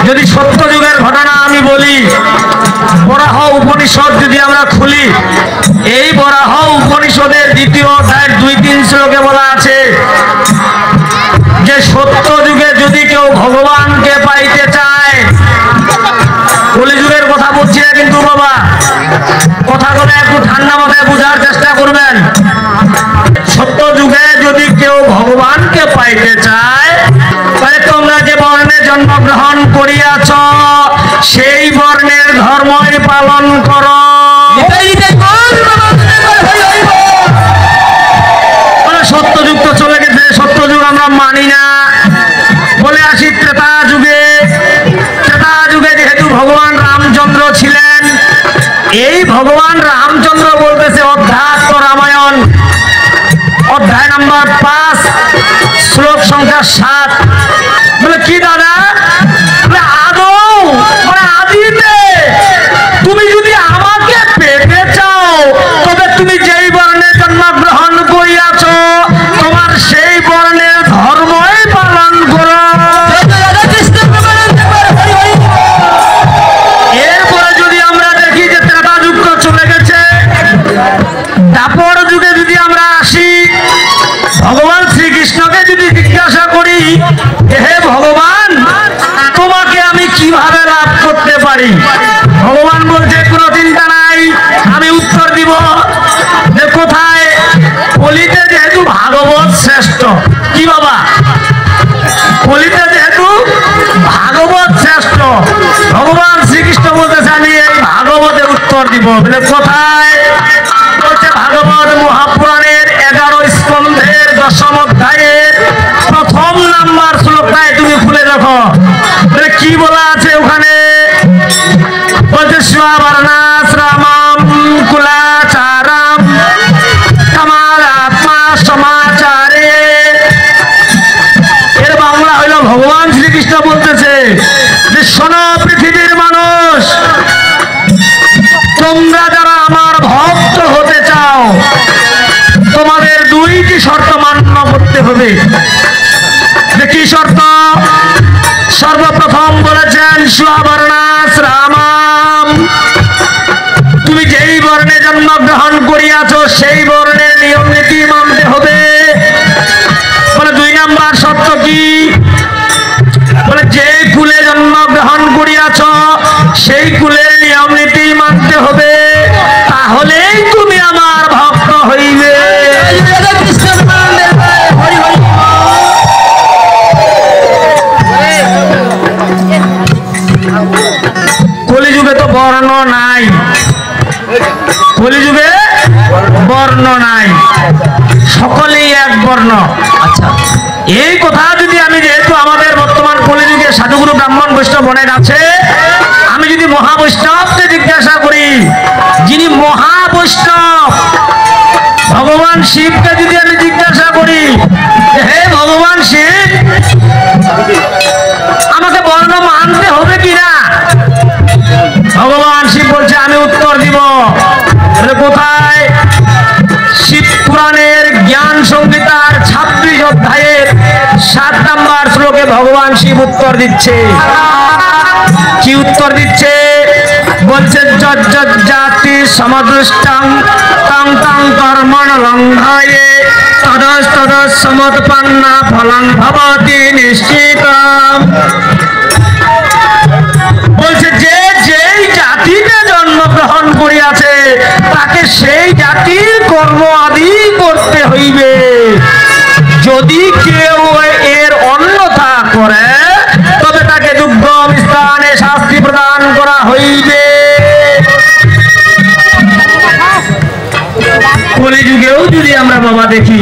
যদি সত্য যুগের ঘটনা আমি বলি, বরাহ উপনিষদ যদি আমরা খুলি, এই বরাহ উপনিষদের দ্বিতীয় অধ্যায়ের 2-3 শ্লোকে বলা আছে যে সত্য যুগে যদি কেউ ভগবানকে পাইতে চায়, কলিযুগের কথা বলছি না কিন্তু বাবা, কথাগুলো একটু ঠান্ডা মাথায় বোঝার চেষ্টা করবেন। সত্য যুগে যদি কেউ ভগবানকে পাইতে চায়, তাহলে তোমরা যে বর্ণে জন্মগ্রহণ করিয়াছ সেই বর্ণের ধর্মই পালন করো। সত্য যুগ তো চলে গেছে, সত্য যুগ আমরা মানি না। বলে আসি ত্রেতা যুগে। ত্রেতা যুগে যেহেতু ভগবান রামচন্দ্র ছিলেন, এই ভগবান রামচন্দ্র বলতেছে অধ্যাত্ম রামায়ণ অধ্যায় নম্বর 5 শ্লোক সংখ্যা 7। বলে কি দাদা? আদৌ আদিতে তুমি যদি আমাকে পেতে চাও, তবে তুমি যেই বর্ণে জন্মগ্রহণ করিয়াছ তোমার সেই বর্ণের ধর্মই পালন করো। এরপরে যদি আমরা দেখি যে ত্রেতা যুগ চলে গেছে, তারপর যুগে যদি আমরা আসি, ভগবান শ্রীকৃষ্ণকে যদি জিজ্ঞাসা করি, হে ভগবান তোমাকে আমি কিভাবে লাভ করতে পারি, ভগবান বলছে কোনো চিন্তা নাই, আমি উত্তর দিব যে কোথায়? কলিতে যেহেতু ভাগবত শ্রেষ্ঠ। কি বাবা? কলিতে যেহেতু ভাগবত শ্রেষ্ঠ, ভগবান শ্রীকৃষ্ণ বলতেছে আমি এই ভাগবতে উত্তর দিব। বলে কোথায়? বলছে ভাগবত মহাপুরাণের 11 স্কন্ধের 10ম অধ্যায়ের 1ম নাম্বার শ্লোকটায় তুমি খুলে দেখো কি বলা আছে ওখানে। বলছে স্ববর্ণাশ্রমম কুলাচারম কামারাত্মা সমাচারে। এর বাংলা হইল ভগবান শ্রীকৃষ্ণ বলতেছে যে শোনো পৃথিবীর মানুষ, তোমরা যারা আমার ভক্ত হতে চাও, তোমাদের 2টি শর্ত মান্য করতে হবে। যে কি শর্ত? সর্বপ্রথম বলেছেন স্ববর্ণাশ্রমম, তুমি যেই বর্ণে জন্মগ্রহণ করিয়াছ সেই বর্ণের নিয়ম নীতি মানতে হবে। বলে 2 নাম্বার শর্ত কি? বলে যে কুলে জন্মগ্রহণ করিয়াছ সেই কুলের নিয়ম নীতি মানতে হবে, তাহলেই তুমি আমার ভক্ত হইবে। কলিযুগে তো বর্ণ নাই, কলিযুগে বর্ণ নাই, সকলেই এক বর্ণ। আচ্ছা, এই কথা যদি আমি, যেহেতু আমাদের বর্তমান কলিযুগে সাধুগুরু ব্রাহ্মণ বৈষ্ণব অনেক আছে, আমি যদি মহাবৈষ্ণবকে জিজ্ঞাসা করি, যিনি মহাবৈষ্ণব ভগবান শিবকে যদি আমি জিজ্ঞাসা করি, হে ভগবান শিব আমাকে বর্ণ মানতে হবে কিনা, ভগবান শিব বলছে আমি উত্তর দিব। কোথায়? শিব পুরাণের জ্ঞান সংহিতার 26 অধ্যায়ের 7 নাম্বার শ্লোকে ভগবান শিব উত্তর দিচ্ছে। কি উত্তর দিচ্ছে? বলছে জাতি সমদৃষ্টং তং তং কর্মণ লঙ্ঘয়ে তদস্তদ সমৎপন্না ফলং ভবতি নিশ্চিতম। বলছে যে যেই জাতিতে জন্মগ্রহণ করিয়াছে তাকে সেই জাতির কর্ম আদি করতে হইবে। যদি কেউ এর অন্যথা করে তবে তাকে দুর্গম স্থানে শাস্তি প্রদান করা হইবে। কলিযুগেও যদি আমরা বাবা দেখি,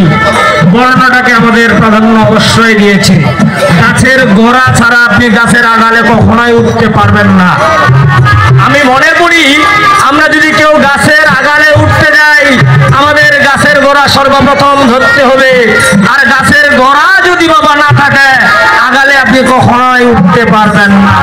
বর্ণনাটাকে আমাদের প্রাধান্য অবশ্যই দিয়েছে। গাছের গোড়া ছাড়া আপনি গাছের আগালে কখনোই উঠতে পারবেন না। আমি মনে করি আমরা যদি কেউ গাছের আগালে উঠতে যাই, আমাদের গাছের গোড়া সর্বপ্রথম ধরতে হবে। আর গাছের গোড়া যদি বাবা না থাকে, আগালে আপনি কখনোই উঠতে পারবেন না।